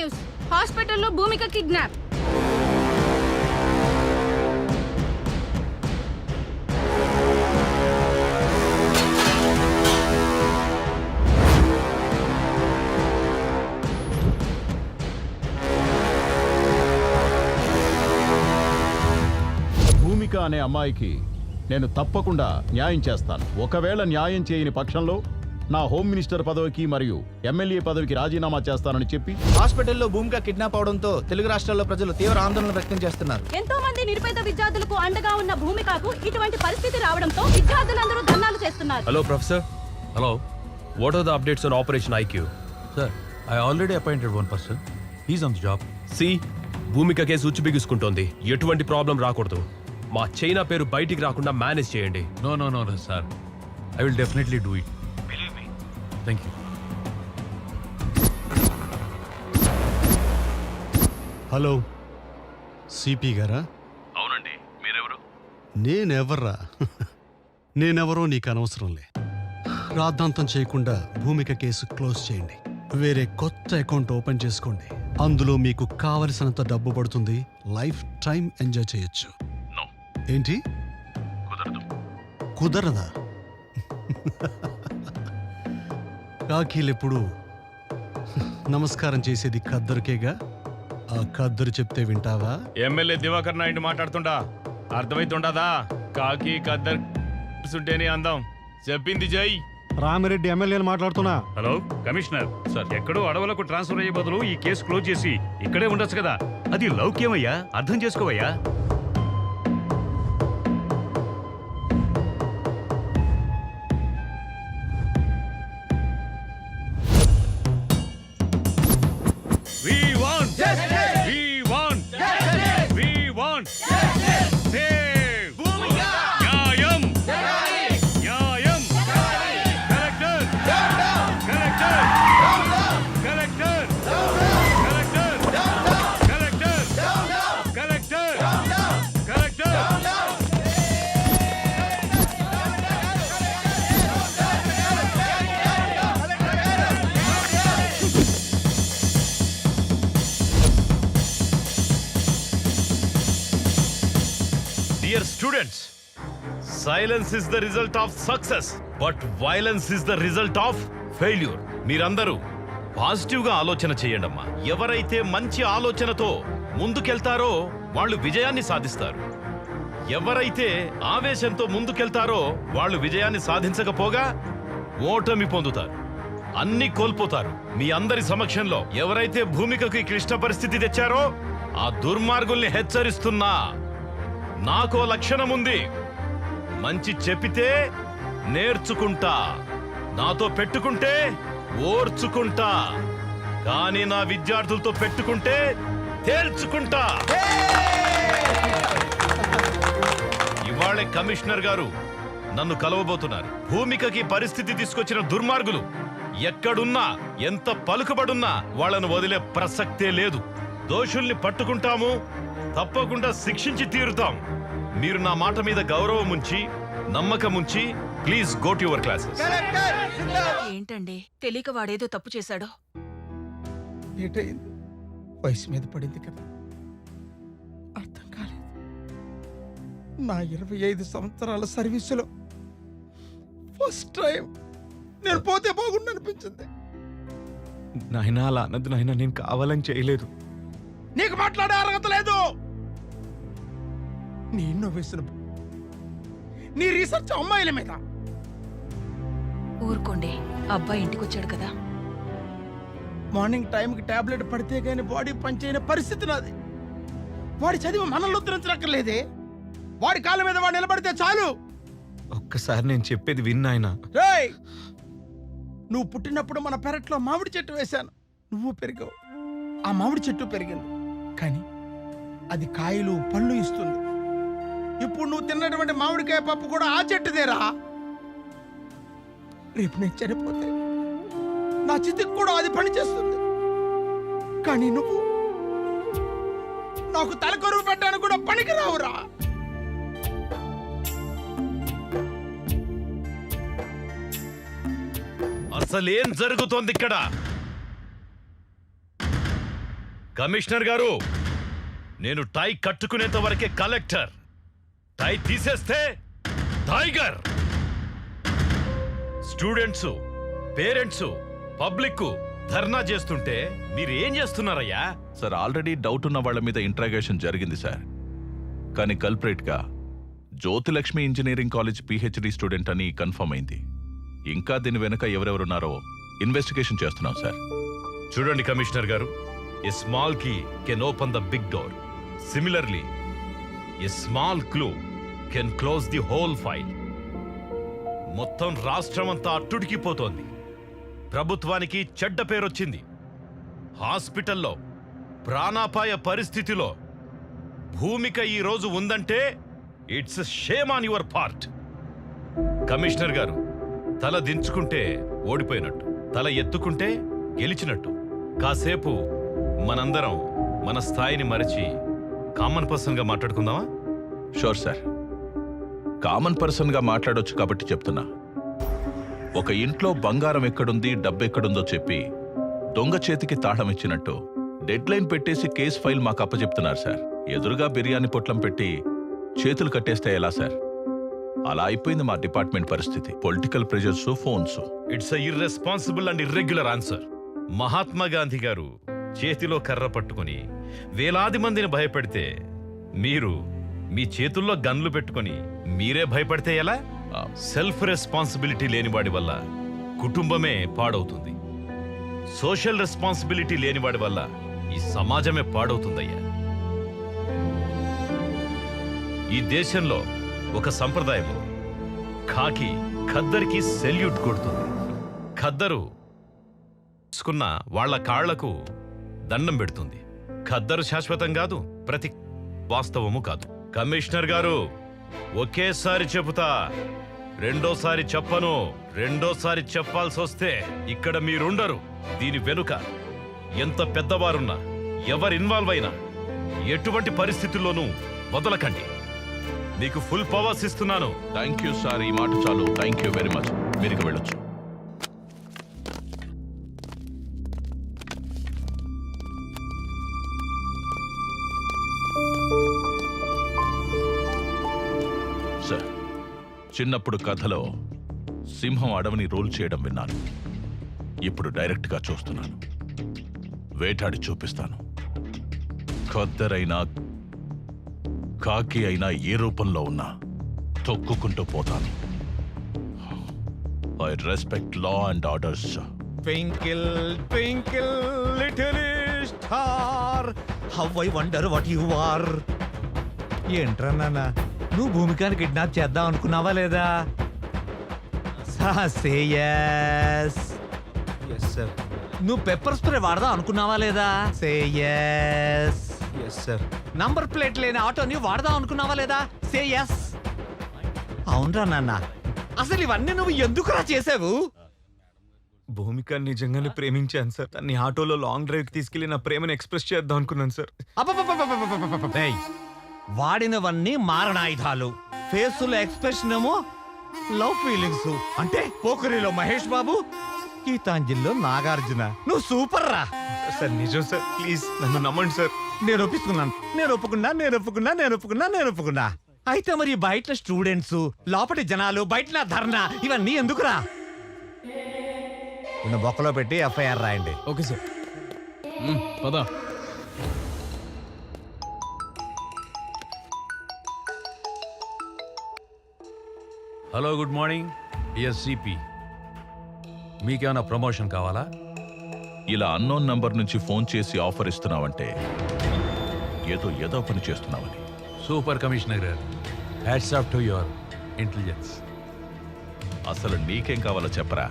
News. హాస్పిటల్లో భూమిక kidnap. భూమిక అనే అమ్మాయికి నేను తప్పకుండా న్యాయం చేస్తాను. ఒకవేళ న్యాయం చేయని పక్షంలో నా హోమ్ మినిస్టర్ పదవికి మరియు ఎమ్మెల్యే పదవికి రాజీనామా చేస్తానని చెప్పి హాస్పిటల్లో భూమిక కిడ్నాప్ అవడంతో తెలుగు రాష్ట్రాల్లో ప్రజలు తీవ్ర ఆందోళన వ్యక్తం చేస్తున్నారు. ఎంతో మంది నిరుపేద విద్యార్థులకు అండగా ఉన్న భూమికకు ఇటువంటి పరిస్థితి రావడంతో విద్యార్థులందరూ ధర్నాలు చేస్తున్నారు. Hello professor. Hello. What are the updates on operation IQ? Sir, I already appointed one person. He's on the job. సి, భూమిక కేసు ఉచ్చు బిగుసుకుంటోంది. ఎటువంటి ప్రాబ్లం రాకూడదు. మా చైనా పేరు బయటికి రాకుండా మేనేజ్ చేయండి. No no no sir, I will definitely do it. Believe me. Thank you. Hello, CP గారా? అవునండి, మీరెవరు? నేనెవర్రా? నేనెవరో నీకు అనవసరంలే. రాద్ధాంతం చేయకుండా భూమిక కేసు క్లోజ్ చేయండి. వేరే కొత్త అకౌంట్ ఓపెన్ చేసుకోండి. అందులో మీకు కావలసినంత డబ్బు పడుతుంది. లైఫ్ టైం ఎంజాయ్ చేయొచ్చు. ఏంటి? కుదరదు. కుదరదా? కాకీలెప్పుడు నమస్కారం చేసేది ఖద్దరుకేగా. ఆ ఖద్దరు చెప్తే వింటావా? ఎమ్మెల్యే దివాకర్ నాయుడు మాట్లాడుతుండా అర్థమైతుండదా? కాకి ఖద్దర్ ఉంటేనే అందం. చెప్పింది జై. రామిరెడ్డి ఎమ్మెల్యేని మాట్లాడుతున్నా. హలో కమిషనర్ సార్, ఎక్కడో అడవులకు ట్రాన్స్ఫర్ అయ్యే బదులు ఈ కేసు క్లోజ్ చేసి ఇక్కడే ఉండొచ్చు కదా. అది లౌక్యమయ్యా, అర్థం చేసుకోవయ్యా. Dear students, silence is the result of success, but violence is the result of failure. మీరందరూ పాజిటివ్ గా ఆలోచన చేయండమ్మా. ఎవరైతే మంచి ఆలోచనతో ముందుకెళ్తారో వాళ్ళు విజయాన్ని సాధిస్తారు. ఎవరైతే ఆవేశంతో ముందుకెళ్తారో వాళ్ళు విజయాన్ని సాధించకపోగా ఓటమి పొందుతారు, అన్ని కోల్పోతారు. మీ అందరి సమక్షంలో ఎవరైతే భూమికకి క్లిష్ట పరిస్థితి తెచ్చారో ఆ దుర్మార్గుల్ని హెచ్చరిస్తున్నా. నాకో లక్షణం ఉంది. మంచి చెప్పితే నేర్చుకుంటా, నాతో పెట్టుకుంటే ఓర్చుకుంటా, కానీ నా విద్యార్థులతో పెట్టుకుంటే తేల్చుకుంటా. ఇవాళే కమిషనర్ గారు నన్ను కలవబోతున్నారు. భూమికకి పరిస్థితి తీసుకొచ్చిన దుర్మార్గులు ఎక్కడున్నా, ఎంత పలుకుబడున్నా వాళ్ళను వదిలే ప్రసక్తే లేదు. దోషుల్ని పట్టుకుంటాము, తప్పకుండా శిక్షించి తీరుతాం. మీరు నా మాట మీద గౌరవం ఉంచి, నమ్మకం ఉంచి please go to your classes. ఏంటండి, తెలియక వాడేదో తప్పు చేశాడో. ఏటైంది? వయసు మీద పడింది కదా, అర్థం కాలేదు. నా 25 సంవత్సరాల సర్వీసులో ఫస్ట్ టైం నేను పోతే బాగుండు అనిపించింది. నాయనా అలా అన్నది నాయనా, నేను కావాలని చేయలేదు. నీకు మాట్లాడే అర్హత లేదు. నీ ఇన్నోవేషన్, నీ రీసెర్చ్ అమ్మాయిల మీద. ఊరుకోండి, అబ్బాయి ఇంటికొచ్చాడు కదా. మార్నింగ్ టైంకి టాబ్లెట్ పడితే గానీ బాడీ పనిచేయని పరిస్థితి నాది. వాడి చదివి మనల్ని ఉద్ధరించక్కర్లేదే. వాడి కాళ్ళ మీద వాడు నిలబడితే చాలు. ఒక్కసారి నేను చెప్పేది విన్నాయనా. రేయ్, నువ్వు పుట్టినప్పుడు మన పెరట్లో మామిడి చెట్టు వేశాను, నువ్వు పెరిగావు, ఆ మామిడి చెట్టు పెరిగింది. కానీ అది కాయలు పళ్ళు ఇస్తుంది. ఇప్పుడు నువ్వు తిన్నటువంటి మామిడికాయ పప్పు కూడా ఆ చెట్టుదేరా. రేపు నేను చనిపోతే నా చితికి కూడా అది పని చేస్తుంది. కానీ నువ్వు నాకు తలకొరువు పెట్టడానికి కూడా పనికి రావురా. అసలేం జరుగుతోంది ఇక్కడ? కమిషనర్ గారు, నేను టై కట్టుకునేంత వరకే కలెక్టర్. టై తీసేస్తే టైగర్. స్టూడెంట్స్, పేరెంట్స్, పబ్లిక్ ధర్నా చేస్తుంటే మీరు ఏం చేస్తున్నారయ్యా? సార్, ఆల్రెడీ డౌట్ ఉన్న వాళ్ళ మీద ఇంట్రాగేషన్ జరిగింది సార్. కానీ కల్ప్రేట్గా Jyothilakshmi engineering college PhD student అని కన్ఫర్మ్ అయింది. ఇంకా దీని వెనుక ఎవరెవరున్నారో ఇన్వెస్టిగేషన్ చేస్తున్నాం సార్. చూడండి కమిషనర్ గారు, a small key can open the big door. Similarly a small clue can close the whole file. మొత్తం రాష్ట్రమంతా అట్టుడికిపోతోంది. ప్రభుత్వానికి చెడ్డ పేరొచ్చింది. హాస్పిటల్లో ప్రాణాపాయ పరిస్థితిలో భూమిక ఈ రోజు ఉందంటే it's shame on your part. Commissioner గారు, తల దించుకుంటే ఓడిపోయినట్టు, తల ఎత్తుకుంటే గెలిచినట్టు. కాసేపు మనందరం మన స్థాయిని మరచి కామన్ పర్సన్గా మాట్లాడుకుందామా? Sure sir. కామన్ పర్సన్గా మాట్లాడొచ్చు కాబట్టి చెప్తున్నా. ఒక ఇంట్లో బంగారం ఎక్కడుంది, డబ్బెక్కడుందో చెప్పి దొంగ చేతికి తాళం ఇచ్చినట్టు డెడ్ లైన్ పెట్టేసి కేసు ఫైల్ మాకు అప్పచెప్తున్నారు సార్. ఎదురుగా బిర్యానీ పొట్లం పెట్టి చేతులు కట్టేస్తే ఎలా సార్? అలా అయిపోయింది మా డిపార్ట్మెంట్ పరిస్థితి. Political pressures, phones. It's irresponsible and irregular answer. Mahatma Gandhi గారు చేతిలో కర్ర పట్టుకుని వేలాది మందిని భయపెడితే మీరు మీ చేతుల్లో గన్లు పెట్టుకుని మీరే భయపడితే ఎలా? సెల్ఫ్ రెస్పాన్సిబిలిటీ లేనివాడి వల్ల కుటుంబమే పాడవుతుంది. సోషల్ రెస్పాన్సిబిలిటీ లేనివాడి వల్ల ఈ సమాజమే పాడవుతుందయ్యా. ఈ దేశంలో ఒక సంప్రదాయం ఉంది. ఖాకి ఖద్దరికి సెల్యూట్ కొడుతుంది. ఖద్దరు తీసుకున్న వాళ్ల కాళ్లకు దండం పెడుతుంది. ఖద్దరు శాశ్వతం కాదు, ప్రతి వాస్తవము కాదు. కమిషనర్ గారు, ఒకేసారి చెబుతా, రెండోసారి చెప్పను. రెండోసారి చెప్పాల్సి వస్తే ఇక్కడ మీరుండరు. దీని వెనుక ఎంత పెద్దవారున్నా, ఎవరు ఇన్వాల్వ్ అయినా ఎటువంటి పరిస్థితుల్లోనూ వదలకండి. మీకు ఫుల్ పవర్స్ ఇస్తున్నాను. Thank you sir. ఈ మాట చాలు. Thank you very much. మీరు వెళ్ళొచ్చు. సార్, చిన్నప్పుడు కథలో సింహం అడవిని రూల్ చేయడం విన్నాను. ఇప్పుడు డైరెక్ట్గా చూస్తున్నాను. వేటాడి చూపిస్తాను. ఖద్దరైనా కాకి అయినా ఏ రూపంలో ఉన్నా తొక్కుకుంటూ పోతాను. I respect law and orders. Twinkle, twinkle, little star, how I wonder what you are. ఏంట్రా నాన్న, నువ్వు భూమికని కిడ్నాప్ చేద్దాం అనుకున్నావా లేదా? సే yes. Yes sir. నువ్వు పెప్పర్ స్ప్రే వాడదాం అనుకున్నావా లేదా? సే yes. Yes sir. Number plate లేని ఆటోని వాడదాం అనుకున్నావా లేదా? సే yes. అవునరా నాన్న, అసలు ఇవన్నీ నువ్వు ఎందుకురా చేసావు? భూమిక నిజంగానే ప్రేమించాను సార్. తన్ని ఆటోలో లాంగ్ డ్రైవ్ తీసుకెళ్లి నా ప్రేమను ఎక్స్ప్రెస్ చేద్దాం అనుకున్నాను సార్. వాడినవన్నీ మారణాయుధాలు. ఫేసులో ఎక్స్ప్రెషన్ ఏమో లవ్ ఫీలింగ్స్. అంటే పోకరిలో మహేష్ బాబు, గీతాంజలిలో నాగార్జున. నువ్వు సూపర్ రా సార్. నిజం సార్, ప్లీజ్ నన్ను నమ్మండి సార్. నేను ఒప్పుకున్నా. అయితే మరి బయట స్టూడెంట్స్, లోపటి జనాలు, బయట నా ధర్నా, ఇవన్నీ ఎందుకురా? నిన్ను బొక్కలో పెట్టి ఎఫ్ఐఆర్ రాయండి. Okay sir. పదా. Hello, good morning SCP. మీకేమైనా ప్రమోషన్ కావాలా? ఇలా అన్నోన్ నంబర్ నుంచి ఫోన్ చేసి ఆఫర్ ఇస్తున్నావంటే ఏదో పని చేస్తున్నావని. సూపర్ కమిషనర్ గారు, hats off to your intelligence. అసలు నీకేం కావాలో చెప్పరా?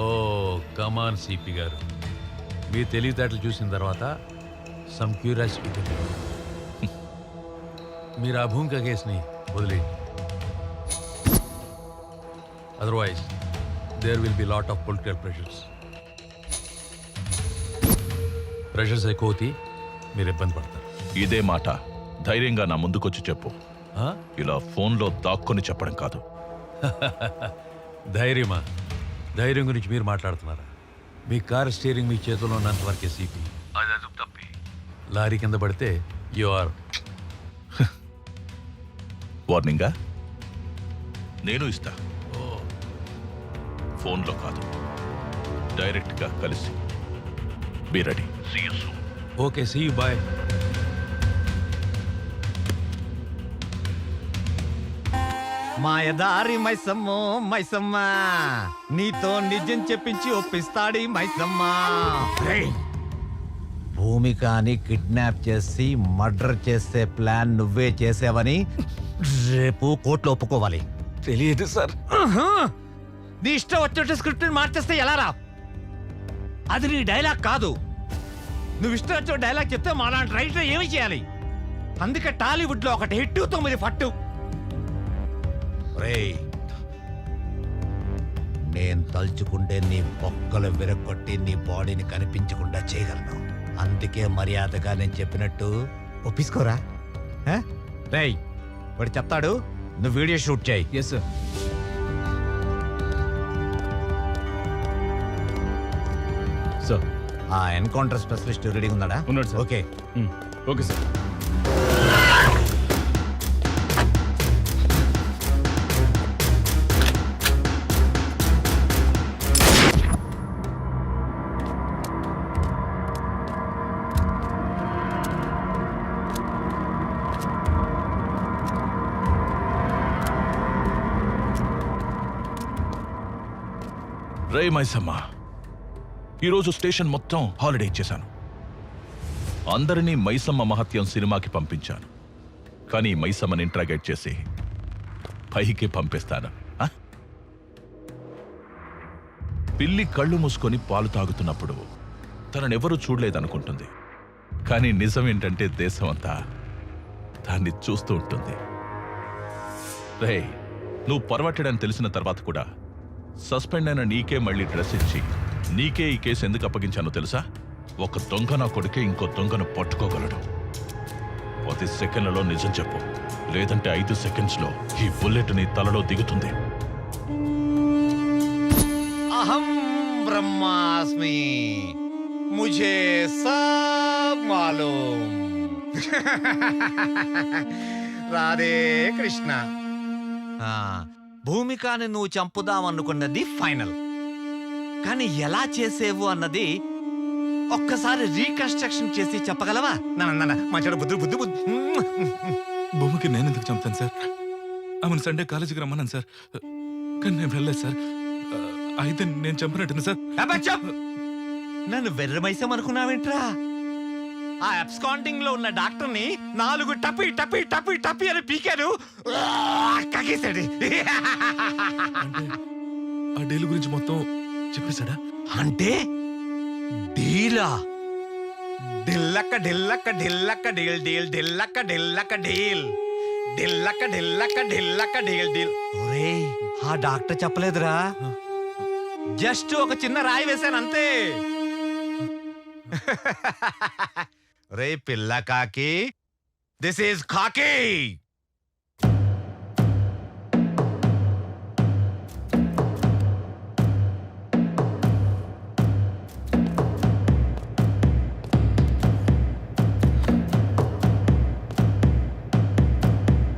ఓ కమాన్ సిపి గారు, మీ తెలివితేటలు చూసిన తర్వాత సమ్ క్యూరియాసిటీ. మీరు ఆ భూమిక కేసుని వదిలేయండి. Otherwise there will be lot of political pressures ఎక్కువ అవుతాయి, మీరు ఇబ్బంది పడతారు. ఇదే మాట ధైర్యంగా నా ముందుకొచ్చి చెప్పు. ఇలా ఫోన్లో దాక్కుని చెప్పడం కాదు. ధైర్యమా? ధైర్యం గురించి మీరు మాట్లాడుతున్నారా? మీ కారు స్టీరింగ్ మీ చేతిలో ఉన్నంత వరకే సిపి. అది అదుపు తప్పి లారీ కింద పడితే యు ఆర్ వార్నింగా నేను ఇస్తా ఫోన్లో కాదు, డైరెక్ట్గా కలిసి. Be ready. Okay, see you, bye. మాయదారి మైసమ్మో మైసమ్మ, నీతో నిజం చెప్పించి ఒప్పిస్తాడి మైసమ్మ. రేయ్, భూమికాని కిడ్నాప్ చేసి మర్డర్ చేసే ప్లాన్ నువ్వే చేసావని రేపు కోర్టులో ఒప్పుకోవాలి. తెలియదు సార్. నీ ఇష్టం వచ్చినట్టు స్క్రిప్ట్ మార్చేస్తే ఎలా రా? అది నీ డైలాగ్ కాదు. నువ్వు ఇష్టం వచ్చిన డైలాగ్ చెప్తే మాలాంటి రైటర్ ఏమి చేయాలి? అందుకే టాలీవుడ్ లో ఒకటి హిట్ 9 ఫట్టు. రేయ్, నేను తలుచుకుంటే నీ బొక్కలు విరగొట్టి నీ బాడీని కనిపించకుండా చేయగలను. అందుకే మర్యాదగా నేను చెప్పినట్టు ఒప్పించుకోరా. రేయ్, వాడు చెప్తాడు, నువ్వు వీడియో షూట్ చేయి. Yes sir. సార్, ఆ ఎన్కౌంటర్ స్పెషలిస్ట్ రెడీ ఉన్నాడా? ఉన్నాడు సార్. ఓకే. Okay sir. రే మైసమ్మ, ఈరోజు స్టేషన్ మొత్తం హాలిడే ఇచ్చేశాను. అందరినీ మైసమ్మ మహత్యం సినిమాకి పంపించాను. కానీ మైసమ్మని ఇంట్రాగేట్ చేసి పైకి పంపిస్తాను. ఆ? పిల్లి కళ్ళు మూసుకొని పాలు తాగుతున్నప్పుడు తననెవరూ చూడలేదనుకుంటుంది. కానీ నిజం ఏంటంటే దేశమంతా దాన్ని చూస్తూ ఉంటుంది. రే, నువ్వు పరవట్టడని తెలిసిన తర్వాత కూడా సస్పెండ్ అయిన నీకే మళ్ళీ డ్రెస్ ఇచ్చి నీకే ఈ కేసు ఎందుకు అప్పగించానో తెలుసా? ఒక దొంగ నా కొడుకే ఇంకో దొంగను పట్టుకోగలడు. 10 సెకండ్లలో నిజం చెప్పు, లేదంటే 5 సెకండ్స్లో ఈ బుల్లెట్ నీ తలలో దిగుతుంది. అహం బ్రహ్మాస్మి, ముझे సబ్ మాలూమ్. రాధే కృష్ణ. భూమికాని నువ్వు చంపుదామనుకున్నది ఫైనల్, కానీ ఎలా చేసేవు అన్నది ఒక్కసారి రీకన్స్ట్రక్షన్ చేసి చెప్పగలవా? మంచి బుద్ధి బుద్ధి బుద్ధి. భూమికి నేను ఎందుకు చంపుతాను సార్? ఆమెను సండే కాలేజీకి రమ్మన్నాను సార్, కానీ నేను వెళ్ళలేదు సార్. అయితే నేను చంపినట్టు సార్. నన్ను వెర్రమైసాం అనుకున్నావేంట్రా? ఆ అబ్స్కాండింగ్ లో ఉన్న డాక్టర్ ని 4 టపి టపి టపి టపి అని పీకాను, కకేశాడు. ఆ డీల్ గురించి మొత్తం చెప్పేశాడా? అంటే డీలా? ఢిల్లక్క ఢిల్లక్క ఢిల్లక్క డీల్ డీల్ ఢిల్లక్క ఢిల్లక్క డీల్ ఢిల్లక్క ఢిల్లక్క ఢిల్లక్క డీల్ డీల్. ఒరేయ్, ఆ డాక్టర్ చెప్పలేదురా, జస్ట్ ఒక చిన్న రాయి వేశాను అంతే. రే పిల్ల కాకి, దిస్ ఈజ్ కాకి.